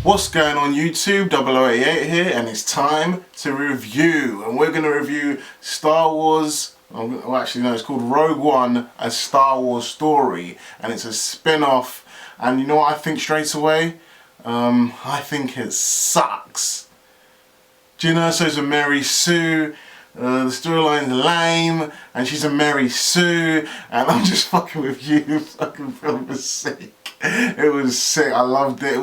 What's going on YouTube? 0088 here, and it's time to review. And we're going to review Star Wars, well actually no, it's called Rogue One, A Star Wars Story. And it's a spin-off. And you know what I think straight away? I think it sucks. Jyn Erso's a Mary Sue. The storyline's lame, and she's a Mary Sue, and I'm just fucking with you. The fucking film was sick. It was sick. I loved it.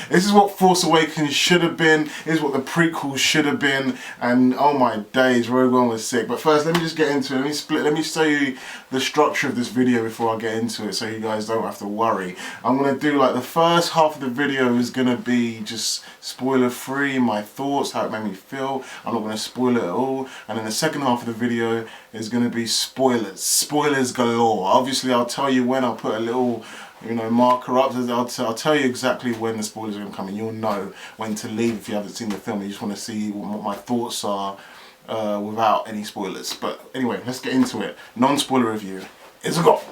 This is what Force Awakens should have been. This is what the prequels should have been. And oh my days, Rogue One was sick. But first, let me just get into it. Let me show you the structure of this video before I get into it, so you guys don't have to worry. I'm gonna do like the first half of the video is gonna be just spoiler free, my thoughts, how it made me feel. I'm not gonna spoil it at all. And then the second half of the video is gonna be spoilers galore. Obviously, I'll tell you when. I'll put a little marker up. I'll tell you exactly when the spoilers are going to come in. You'll know when to leave if you haven't seen the film. You just want to see what my thoughts are without any spoilers. But anyway, let's get into it. Non-spoiler review. It's a go.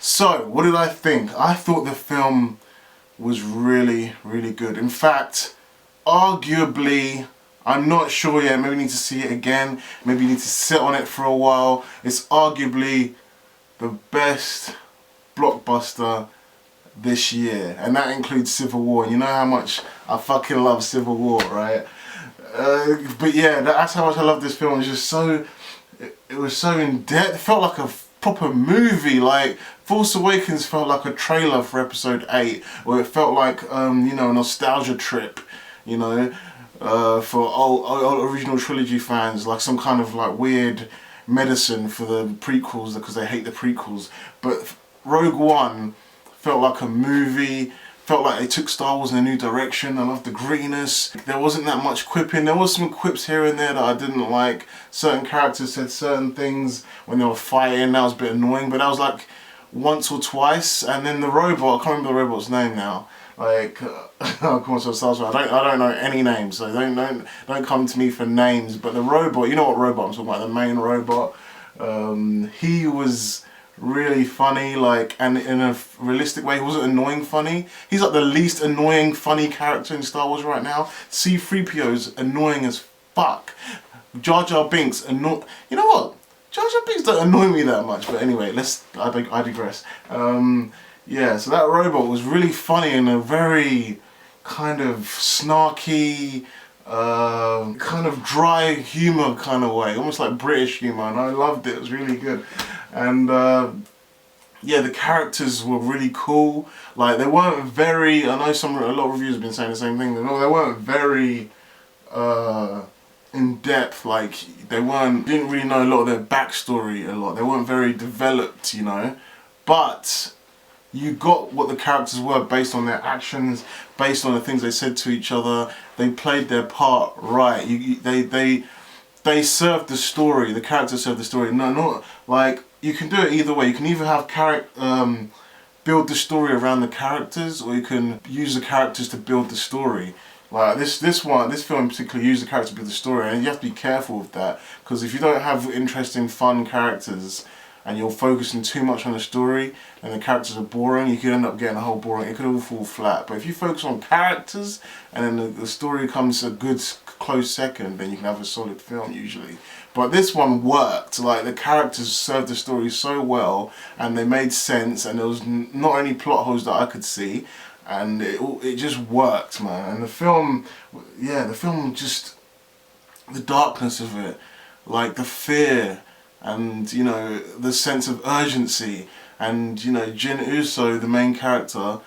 So, what did I think? I thought the film was really, really good. In fact, arguably, I'm not sure yet. Maybe we need to see it again. Maybe you need to sit on it for a while. It's arguably the best blockbuster this year, and that includes Civil War. And you know how much I fucking love Civil War, right? But yeah, that's how much I love this film. It was just so, it was so in depth. It felt like a proper movie. Like Force Awakens felt like a trailer for Episode 8, or it felt like a nostalgia trip, for old original trilogy fans, like some kind of like weird medicine for the prequels because they hate the prequels. But Rogue One felt like a movie, felt like they took Star Wars in a new direction. I loved the grittiness. There wasn't that much quipping. There was some quips here and there that I didn't like. Certain characters said certain things when they were fighting. That was a bit annoying, but that was like once or twice. And then the robot, I can't remember the robot's name now. Like, of course, I don't know any names, so don't come to me for names. But the robot, you know what robot I'm talking about? The main robot. He was really funny, like, and in a realistic way. He wasn't annoying funny. He's like the least annoying funny character in Star Wars right now. C-3PO's annoying as fuck. Jar Jar Binks you know what? Jar Jar Binks don't annoy me that much. But anyway, I digress. Yeah, so that robot was really funny in a very kind of snarky, kind of dry humor kind of way, almost like British humor, and I loved it. It was really good. And yeah, the characters were really cool. Like, they weren't very, I know a lot of reviews have been saying the same thing, they weren't very in depth. Like, didn't really know a lot of their backstory a lot. They weren't very developed, but you got what the characters were based on their actions, based on the things they said to each other. They played their part right. They served the story. The characters served the story. No, not like, you can do it either way. You can either have build the story around the characters, or you can use the characters to build the story. Like this film in particular used the characters to build the story, and you have to be careful with that, because if you don't have interesting, fun characters, and you're focusing too much on the story, and the characters are boring, you could end up getting a whole boring, it could all fall flat. But if you focus on characters, and then the story comes a good close second, then you can have a solid film usually. But this one worked. Like, the characters served the story so well, and they made sense, and there was not any plot holes that I could see, and it just worked, man. And the film, yeah, just, the darkness of it, like the fear, and the sense of urgency, and Jyn Erso, the main character,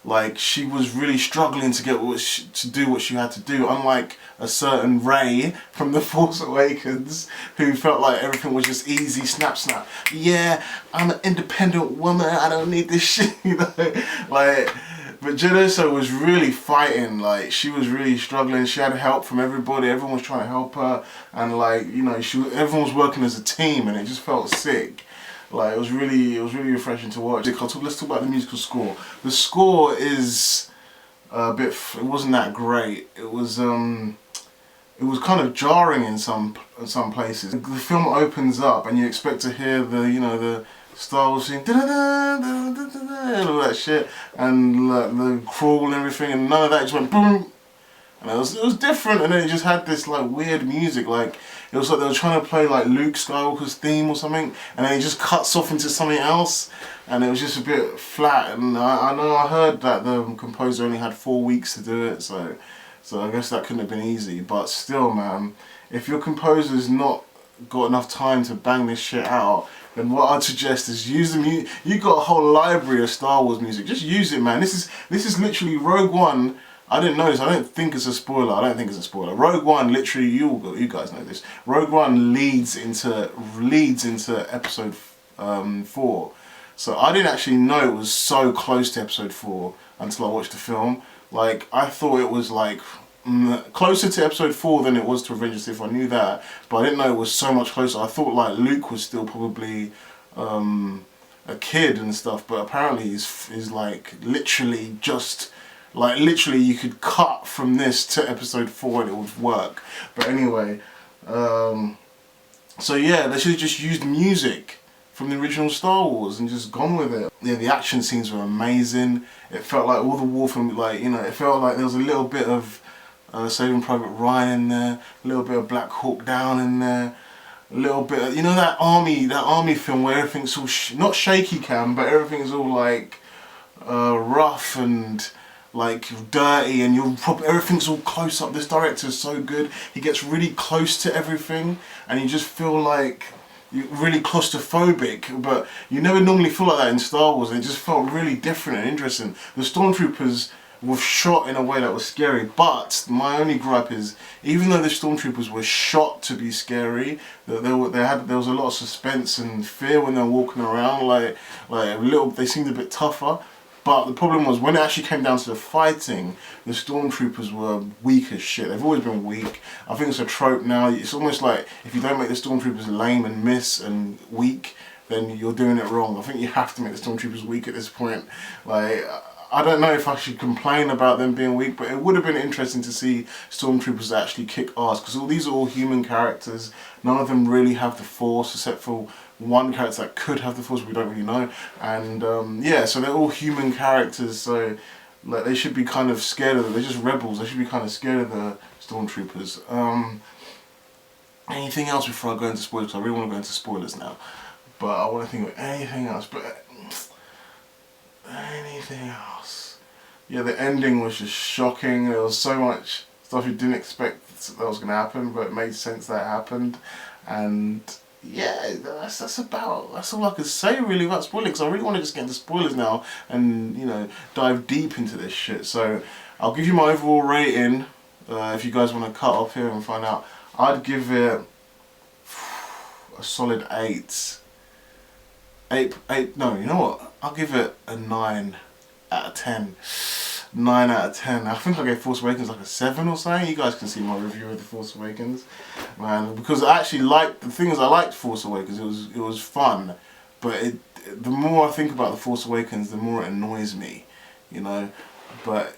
like, she was really struggling to get to do what she had to do, unlike a certain Rey from The Force Awakens, who felt like everything was just easy, snap snap. Yeah, I'm an independent woman, I don't need this shit, like. But Jyn Erso was really fighting. Like, she was really struggling. She had help from everybody. Everyone was trying to help her, and like, everyone was working as a team, and it just felt sick. Like, it was really refreshing to watch. Let's talk about the musical score. The score is a bit. It wasn't that great. It was kind of jarring in some places. The film opens up, and you expect to hear the Star Wars scene, and all that shit, and like the crawl and everything, and none of that. Just went boom, and it was different. And then it just had this like weird music, like it was like they were trying to play like Luke Skywalker's theme or something, and then it just cuts off into something else, and it was just a bit flat. And I know I heard that the composer only had 4 weeks to do it, so I guess that couldn't have been easy. But still, man, if your composer's not got enough time to bang this shit out, then what I'd suggest is use the music. You got a whole library of Star Wars music. Just use it, man. This is literally Rogue One. I didn't know this. I don't think it's a spoiler. I don't think it's a spoiler. Rogue One, literally, you guys know this. Rogue One leads into Episode 4. So I didn't actually know it was so close to Episode 4 until I watched the film. Like, I thought it was like closer to Episode 4 than it was to Revenge of the Sith. I knew that, but I didn't know it was so much closer. I thought like Luke was still probably a kid and stuff, but apparently he's like literally just like literally you could cut from this to Episode 4 and it would work. But anyway, so yeah, they should have just used music from the original Star Wars and just gone with it. Yeah, the action scenes were amazing. It felt like all the war from, like, you know, it felt like there was a little bit of Saving Private Ryan in there, a little bit of Black Hawk Down in there, a little bit of, you know, that army film where everything's all not shaky cam, but everything's all like rough and like dirty, and everything's all close up. This director is so good. He gets really close to everything, and you just feel like you're really claustrophobic, but you never normally feel like that in Star Wars. It just felt really different and interesting. The stormtroopers were shot in a way that was scary, but my only gripe is, even though the stormtroopers were shot to be scary, there was a lot of suspense and fear when they were walking around. Like they seemed a bit tougher. But the problem was, when it actually came down to the fighting, the stormtroopers were weak as shit. They've always been weak. I think it's a trope now. It's almost like if you don't make the stormtroopers lame and miss and weak, then you're doing it wrong. I think you have to make the stormtroopers weak at this point. Like, I don't know if I should complain about them being weak, but it would have been interesting to see stormtroopers actually kick ass, because these are all human characters. None of them really have the Force, except for one character that could have the Force, we don't really know. And yeah, so they're all human characters, so like they should be kind of scared of them. They're just rebels. They should be kind of scared of the stormtroopers. Anything else before I go into spoilers? I really want to go into spoilers now, but I want to think of anything else. But anything else? Yeah, the ending was just shocking. There was so much stuff you didn't expect that was going to happen, but it made sense that it happened. And yeah, that's all I could say really about spoilers, because I really want to just get into spoilers now and, you know, dive deep into this shit. So I'll give you my overall rating. If you guys want to cut off here and find out, I'd give it a solid 8. No, you know what? I'll give it a 9 out of 10. 9 out of 10. I think I gave Force Awakens like a 7 or something. You guys can see my review of the Force Awakens, man. Because I actually liked, the thing is, I liked Force Awakens. It was fun, but the more I think about the Force Awakens, the more it annoys me, you know. But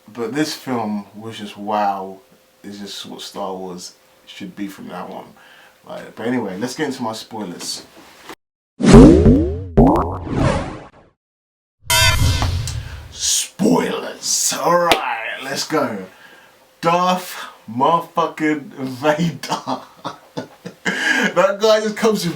this film was just wow. It's just what Star Wars should be from now on. Like, but anyway, let's get into my spoilers. Spoilers. Alright, let's go. Darth motherfucking Vader. That guy just comes in.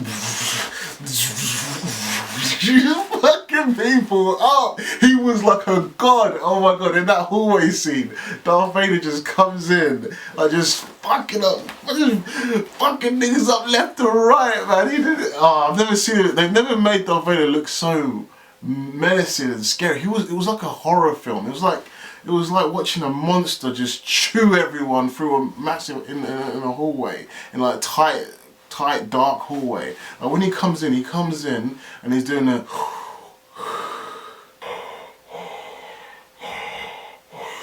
Fucking people up. He was like a god. Oh my god, in that hallway scene, Darth Vader just comes in, like just fucking up, just fucking niggas up left and right, man. He did it. Oh, I've never seen it. They've never made Darth Vader look so menacing and scary. It was like a horror film. It was like watching a monster just chew everyone through a massive in a hallway, in like tight dark hallway. Like when he comes in and he's doing a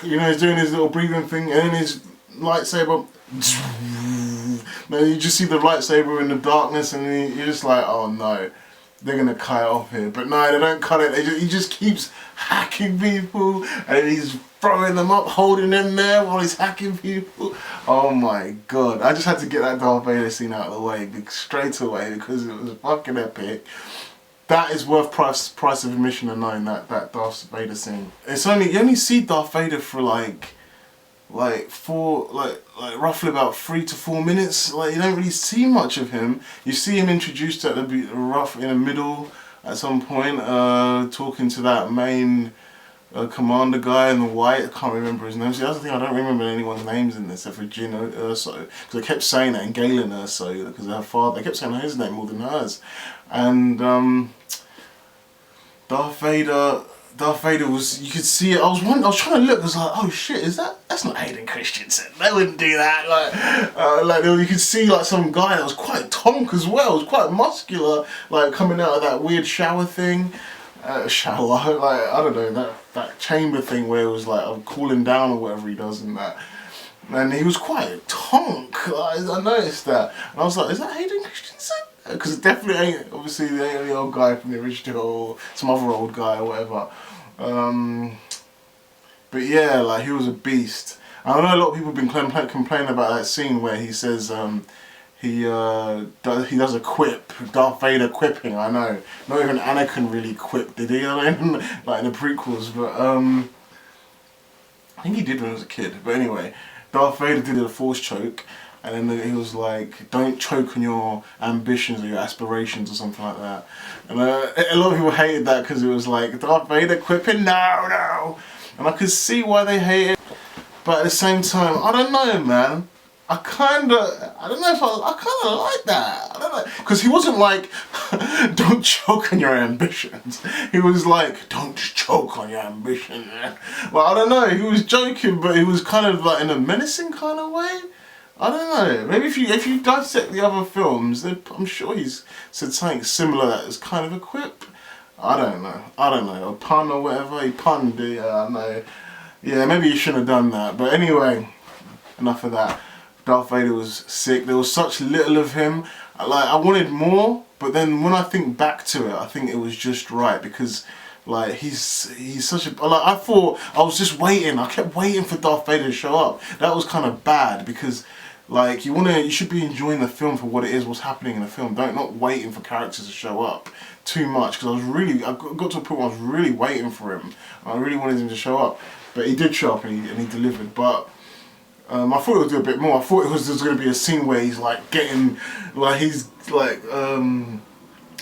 you know, he's doing his little breathing thing, and then his lightsaber, man, you just see the lightsaber in the darkness, and you're just like, oh no, they're gonna cut it off here. But no, they don't cut it. He just keeps hacking people, and he's throwing them up, holding them there while he's hacking people. Oh my god, I just had to get that Darth Vader scene out of the way straight away, because it was fucking epic. That is worth price of admission alone, that Darth Vader scene. You only see Darth Vader for like like roughly about 3 to 4 minutes. Like you don't really see much of him. You see him introduced at the rough in the middle at some point, talking to that main commander guy in the white. I can't remember his name. See, that's the thing, I don't remember anyone's names in this except for Jyn Erso, because I kept saying that, and Galen Erso, because her father, I kept saying his name more than hers. And Darth Vader was, you could see it. I was trying to look. I was like, oh shit, that's not Hayden Christensen. They wouldn't do that. Like you could see like some guy that was quite tonk as well. It was quite muscular, like coming out of that weird shower thing. Shower, like I don't know, that chamber thing where it was like I'm cooling down or whatever he does in that. And he was quite tonk. Like, I noticed that, and I was like, is that Hayden Christensen? Because it definitely ain't, obviously they ain't the old guy from the original, or some other old guy or whatever. But yeah, like he was a beast. I know a lot of people have been complaining about that scene where he says he does a quip, Darth Vader quipping. I know, not even Anakin really quipped, did he? I mean, like in the prequels, but I think he did when he was a kid. But anyway, Darth Vader did a force choke. And then he was like, don't choke on your ambitions or your aspirations or something like that. And a lot of people hated that because it was like, Darth Vader quipping, no. And I could see why they hated it. But at the same time, I don't know, man. I don't know if I kind of like that. I don't know. Because he wasn't like, don't choke on your ambitions. He was like, don't choke on your ambition. Well, I don't know. He was joking, but he was kind of like in a menacing kind of way. I don't know. Maybe if you dissect the other films, I'm sure he's said something similar that is kind of a quip. I don't know. A pun or whatever. He punned. Yeah, I know. Yeah, maybe he shouldn't have done that. But anyway, enough of that. Darth Vader was sick. There was such little of him. Like I wanted more, but then when I think back to it, I think it was just right because. Like he's such a, like I thought I was just waiting. I kept waiting for Darth Vader to show up. That was kind of bad because, like you should be enjoying the film for what it is, what's happening in the film. Not waiting for characters to show up too much because I got to a point where I was really waiting for him. I really wanted him to show up, but he did show up and he delivered. But I thought it would do a bit more. I thought there's going to be a scene where he's like getting, like he's like.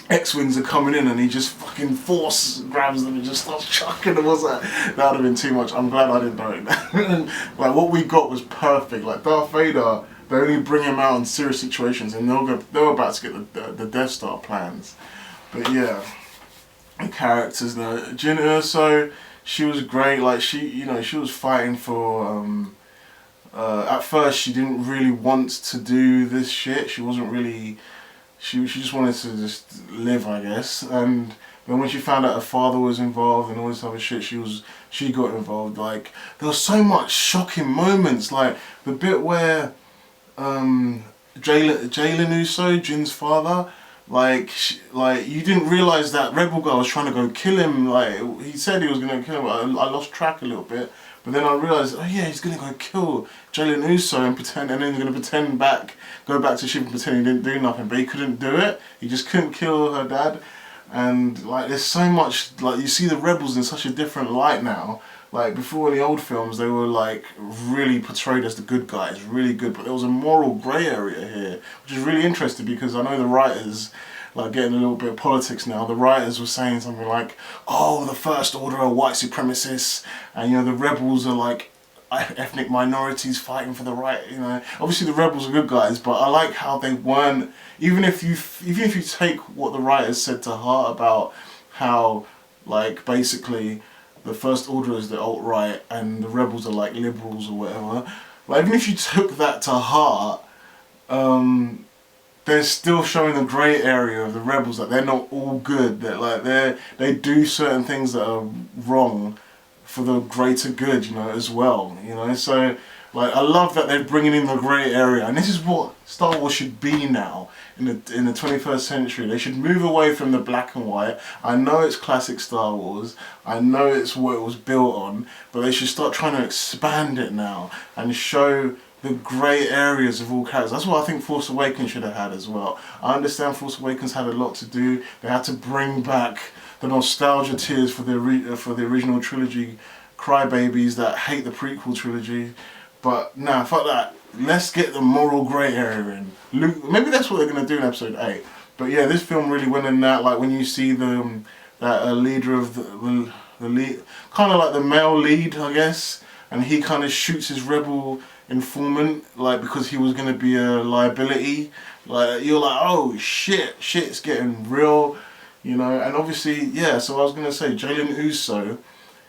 X-Wings are coming in and he just fucking force grabs them and just starts chucking them. That would have been too much. I'm glad I didn't direct that. Like what we got was perfect. Like Darth Vader, they only bring him out in serious situations and they were about to get the Death Star plans. But yeah, the characters though. Jyn Erso, she was great. Like she was fighting for. At first, she didn't really want to do this shit. She wasn't really. She just wanted to just live, I guess. And then when she found out her father was involved and all this other shit, she got involved. Like there was so much shocking moments. Like the bit where Jalen Uso, Jin's father, like you didn't realize that rebel guy was trying to go kill him. Like he said he was gonna kill him. I lost track a little bit. But then I realised, oh yeah, he's going to go kill Jalen Uso and then he's going to go back to ship and pretend he didn't do nothing. But he couldn't do it. He just couldn't kill her dad. And like, there's so much, like you see the rebels in such a different light now. Like before in the old films, they were like really portrayed as the good guys, really good. But there was a moral grey area here, which is really interesting because I know the writers, like getting a little bit of politics now, the writers were saying something like, oh, the First Order are white supremacists, and the rebels are like ethnic minorities fighting for the right, Obviously the rebels are good guys, but I like how they weren't, even if you take what the writers said to heart about how, like, basically the First Order is the alt-right and the rebels are like liberals or whatever, like even if you took that to heart, they're still showing the grey area of the rebels, that they're not all good, that like they do certain things that are wrong for the greater good, as well, so like I love that they're bringing in the grey area, and this is what Star Wars should be now in the 21st century. They should move away from the black and white. I know it's classic Star Wars, I know it's what it was built on, but they should start trying to expand it now and show the grey areas of all characters. That's what I think Force Awakens should have had as well. I understand Force Awakens had a lot to do. They had to bring back the nostalgia tears for the original trilogy crybabies that hate the prequel trilogy. But nah, fuck that. Let's get the moral grey area in. Luke, maybe that's what they're gonna do in episode 8. But yeah, this film really went in that. Like when you see the that leader of the lead, kind of like the male lead, I guess, and he kind of shoots his rebel informant, like because he was gonna be a liability. Like you're like, oh shit's getting real, you know. And obviously, yeah. So I was gonna say, Jalen Uso,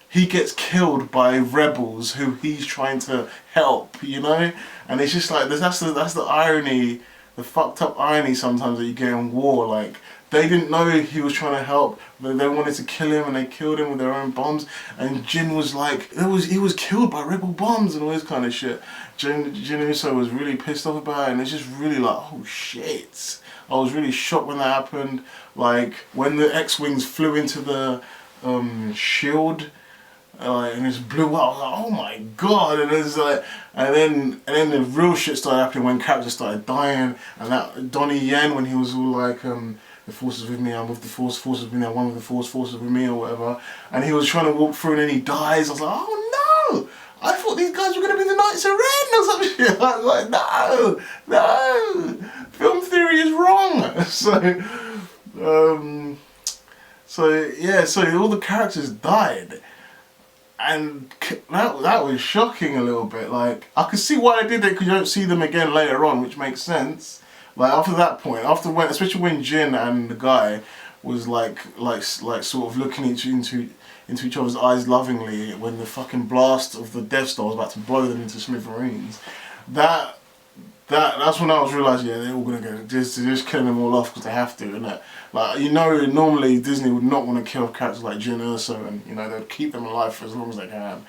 he gets killed by rebels who he's trying to help, you know. And it's just like that's the irony, the fucked up irony sometimes that you get in war. Like they didn't know he was trying to help, but they wanted to kill him, and they killed him with their own bombs. And Jin was like, he was killed by rebel bombs and all this kind of shit. Jin Uso was really pissed off about it, and it's just really like, oh shit. I was really shocked when that happened. Like when the X-wings flew into the shield. And it blew up. I was like, oh my god! And it's like, and then the real shit started happening when characters started dying. And that Donnie Yen, when he was all like, the force is with me, I'm with the force, force is with me, I'm one with the force, force is with me, or whatever. And he was trying to walk through, and then he dies. I was like, oh no! I thought these guys were gonna be the Knights of Ren or some shit. I was like, no, film theory is wrong. So all the characters died. And that was shocking a little bit. Like I could see why they did it because you don't see them again later on, which makes sense. Like after that point, especially when Jin and the guy was like sort of looking into each other's eyes lovingly when the fucking blast of the Death Star was about to blow them into smithereens. That's when I was realising, yeah, they're all gonna go. They're just killing them all off because they have to, innit? Like you know, normally Disney would not want to kill characters like Jyn Erso, and you know they'd keep them alive for as long as they can.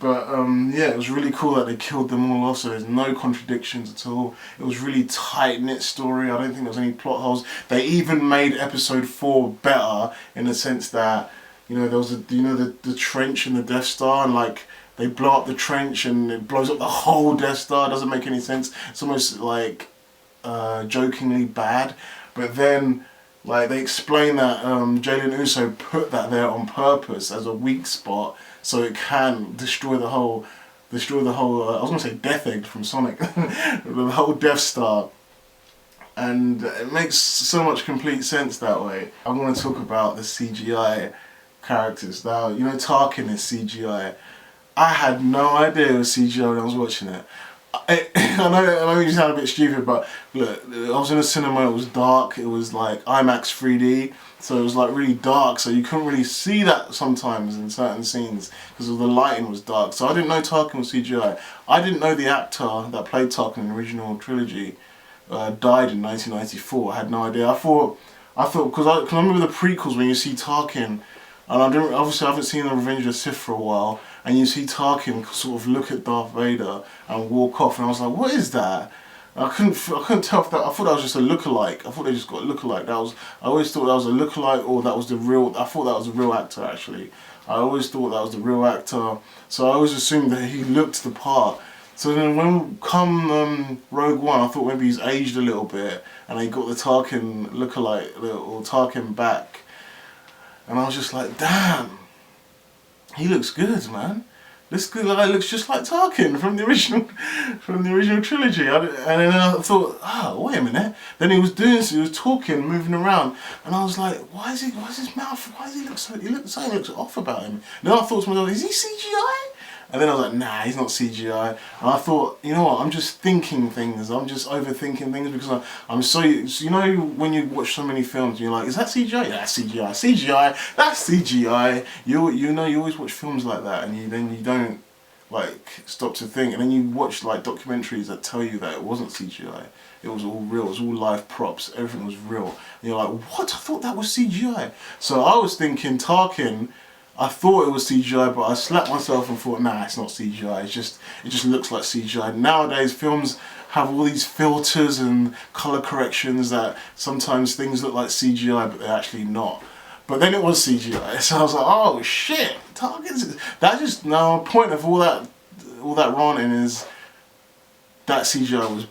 But yeah, it was really cool that they killed them all off. So there's no contradictions at all. It was really tight knit story. I don't think there was any plot holes. They even made episode 4 better in the sense that there was the trench in the Death Star, and like. They blow up the trench and it blows up the whole Death Star. It doesn't make any sense. It's almost like jokingly bad. But then like they explain that Jalen Uso put that there on purpose as a weak spot so it can destroy the whole I was going to say Death Egg from Sonic. The whole Death Star. And it makes so much complete sense that way. I want to talk about the CGI characters. Now, Tarkin is CGI. I had no idea it was CGI when I was watching it. I know you sound a bit stupid, but look, I was in a cinema, it was dark, it was like IMAX 3D, so it was like really dark, so you couldn't really see that sometimes in certain scenes, because the lighting was dark, so I didn't know Tarkin was CGI. I didn't know the actor that played Tarkin in the original trilogy died in 1994, I had no idea. I thought, because I remember the prequels when you see Tarkin, and obviously I haven't seen The Revenge of the Sith for a while, and you see Tarkin sort of look at Darth Vader and walk off, and I was like, what is that? And I couldn't tell if that, I thought that was just a lookalike. I thought they just got a lookalike. I always thought that was a lookalike, or that was I thought that was the real actor actually. I always thought that was the real actor, so I always assumed that he looked the part. So then when come Rogue One, I thought maybe he's aged a little bit, and they got the Tarkin lookalike, or Tarkin back. And I was just like, damn, he looks good, man. This guy looks just like Tarkin from the original trilogy. And then I thought, oh, wait a minute. Then he was talking, moving around, and I was like, why is his mouth? Why does he look so? Something looks off about him. Then I thought to myself, is he CGI? And then I was like, nah, he's not CGI. And I thought, you know what, I'm just thinking things. I'm just overthinking things because I'm so when you watch so many films, you're like, is that CGI? Yeah, that's CGI. CGI, that's CGI. You always watch films like that, and then you don't like stop to think, and then you watch like documentaries that tell you that it wasn't CGI. It was all real. It was all live props. Everything was real. And you're like, what? I thought that was CGI. So I was thinking Tarkin. I thought it was CGI, but I slapped myself and thought, nah, it's not CGI. It just looks like CGI. Nowadays, films have all these filters and color corrections that sometimes things look like CGI, but they're actually not. But then it was CGI, so I was like, oh shit, Now, the point of all that ranting is that CGI was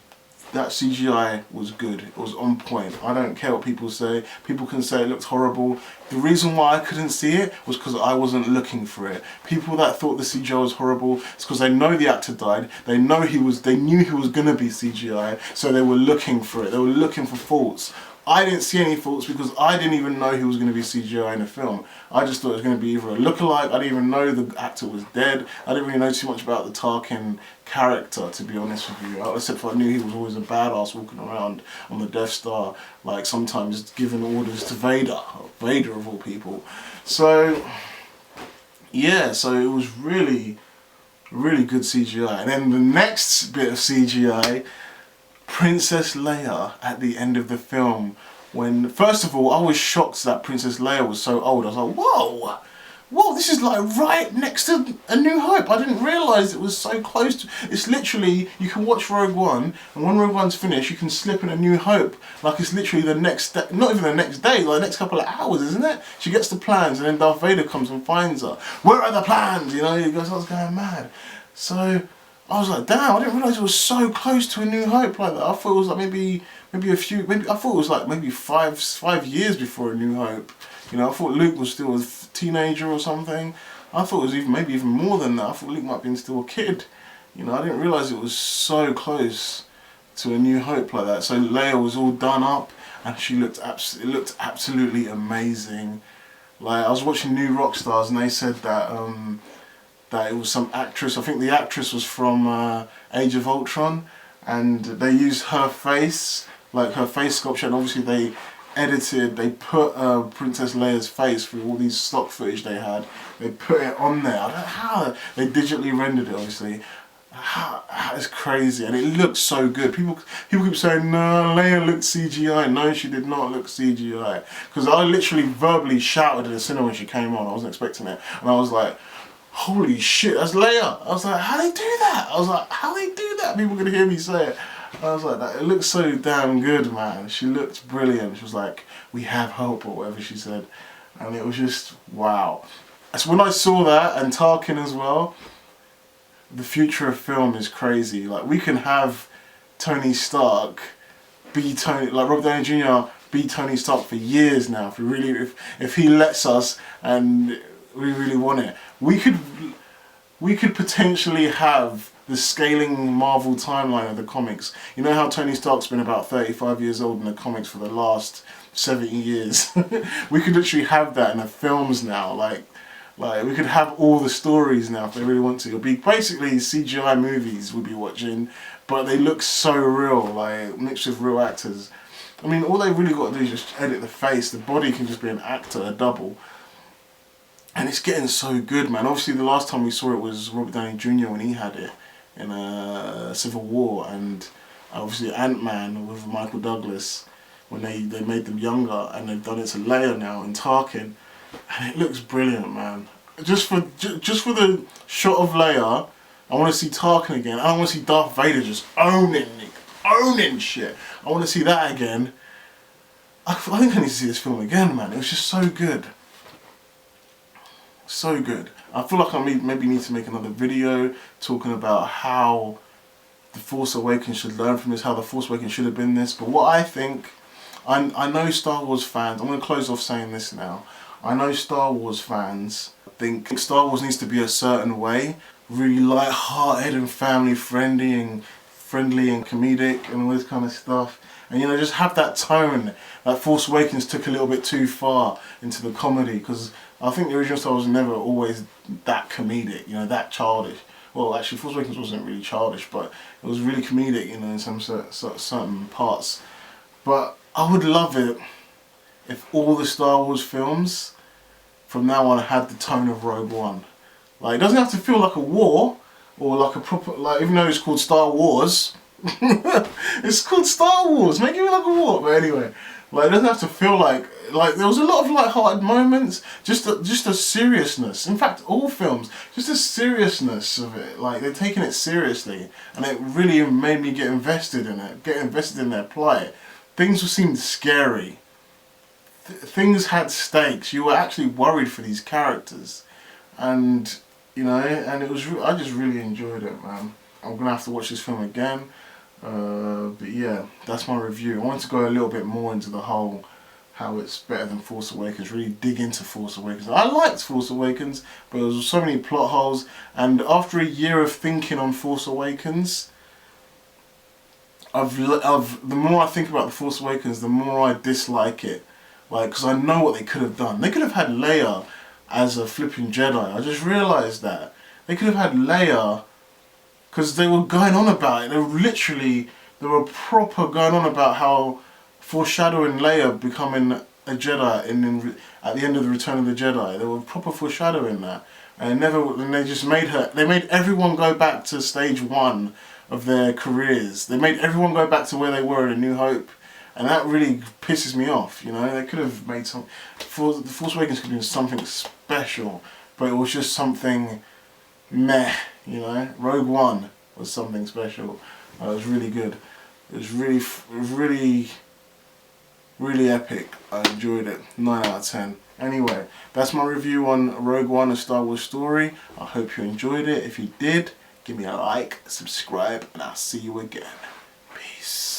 that CGI was good. It was on point. I don't care what people say. People can say it looked horrible. The reason why I couldn't see it was because I wasn't looking for it. People that thought the CGI was horrible, it's because they know the actor died. They knew he was gonna be CGI, so they were looking for it. They were looking for faults. I didn't see any faults because I didn't even know he was going to be CGI in the film. I just thought it was going to be either a lookalike. I didn't even know the actor was dead. I didn't really know too much about the Tarkin character, to be honest with you. Except for I knew he was always a badass walking around on the Death Star, like sometimes giving orders to Vader. Vader of all people. So, yeah, so it was really, really good CGI. And then the next bit of CGI, Princess Leia at the end of the film, when, first of all, I was shocked that Princess Leia was so old. I was like, whoa, this is like right next to A New Hope. I didn't realise it was so close to, it's literally, you can watch Rogue One, and when Rogue One's finished, you can slip in A New Hope. Like it's literally the next day, not even the next day, like the next couple of hours, isn't it? She gets the plans, and then Darth Vader comes and finds her. Where are the plans? You know, he goes, I was going mad. So, I was like, damn, I didn't realise it was so close to A New Hope like that. I thought it was like maybe I thought it was like maybe five years before A New Hope. You know, I thought Luke was still a teenager or something. I thought it was maybe even more than that. I thought Luke might have been still a kid. You know, I didn't realise it was so close to A New Hope like that. So Leia was all done up, and she looked absolutely amazing. Like, I was watching New Rockstars, and they said that that it was some actress. I think the actress was from Age of Ultron, and they used her face, like her face sculpture, and obviously they put Princess Leia's face through all these stock footage they had. They put it on there. I don't know how they digitally rendered it, obviously. It's crazy, and it looks so good. People keep saying, no, Leia looked CGI. No, she did not look CGI. Because I literally verbally shouted at the cinema when she came on. I wasn't expecting it, and I was like, holy shit, that's Leia. I was like, how they do that? I was like, how they do that? People could hear me say it. I was like, it looks so damn good, man. She looked brilliant. She was like, we have hope, or whatever she said. And it was just, wow. So when I saw that, and Tarkin as well, the future of film is crazy. Like, we can have Tony Stark be like Robert Downey Jr. be Tony Stark for years now. If he lets us, and we really want it, we could potentially have the scaling Marvel timeline of the comics. You know how Tony Stark's been about 35 years old in the comics for the last 70 years? We could literally have that in the films now. Like we could have all the stories now if they really want to. It'll be basically CGI movies we'll be watching, but they look so real, like mixed with real actors. I mean, all they really got to do is just edit the face. The body can just be an actor, a double. And it's getting so good, man. Obviously, the last time we saw it was Robert Downey Jr. when he had it in Civil War, and obviously Ant-Man with Michael Douglas when they made them younger, and they've done it to Leia now and Tarkin, and it looks brilliant, man. Just for the shot of Leia, I want to see Tarkin again. I want to see Darth Vader just owning shit. I want to see that again. I think I need to see this film again, man. It was just so good. So good. I feel like I maybe need to make another video talking about how The Force Awakens should learn from this, how The Force Awakens should have been this. But what I think, I know Star Wars fans, I'm going to close off saying this now. I know Star Wars fans think Star Wars needs to be a certain way, really light-hearted and family-friendly and comedic and all this kind of stuff. And, you know, just have that tone that Force Awakens took a little bit too far into the comedy, because I think the original Star Wars was never always that comedic, you know, that childish. Well, actually, Force Awakens wasn't really childish, but it was really comedic, you know, in some certain parts. But I would love it if all the Star Wars films from now on had the tone of Rogue One. Like, it doesn't have to feel like a war, or like a proper, like, even though it's called Star Wars, it's called Star Wars, make it like a war. But anyway, like, it doesn't have to feel like there was a lot of light-hearted moments, just a seriousness. In fact, all films, just a seriousness of it. Like, they're taking it seriously, and it really made me get invested in it, get invested in their plight. Things seemed scary. Things had stakes. You were actually worried for these characters, and you know, and it was. I just really enjoyed it, man. I'm gonna have to watch this film again. But yeah, that's my review. I wanted to go a little bit more into the whole how it's better than Force Awakens, really dig into Force Awakens. I liked Force Awakens, but there was so many plot holes, and after a year of thinking on Force Awakens, the more I think about the Force Awakens, the more I dislike it. Like, because I know what they could have done. They could have had Leia as a flipping Jedi. I just realised that. They could have had Leia, because they were going on about it. They were proper going on about how foreshadowing Leia becoming a Jedi at the end of the Return of the Jedi. They were proper foreshadowing that. And they just made everyone go back to stage one of their careers. They made everyone go back to where they were in A New Hope. And that really pisses me off, you know. They could have made the Force Awakens could have been something special, but it was just something meh, you know. Rogue One was something special. It was really good. It was really epic. I enjoyed it. 9 out of 10. Anyway, that's my review on Rogue One, A Star Wars Story. I hope you enjoyed it. If you did, give me a like, subscribe, and I'll see you again. Peace.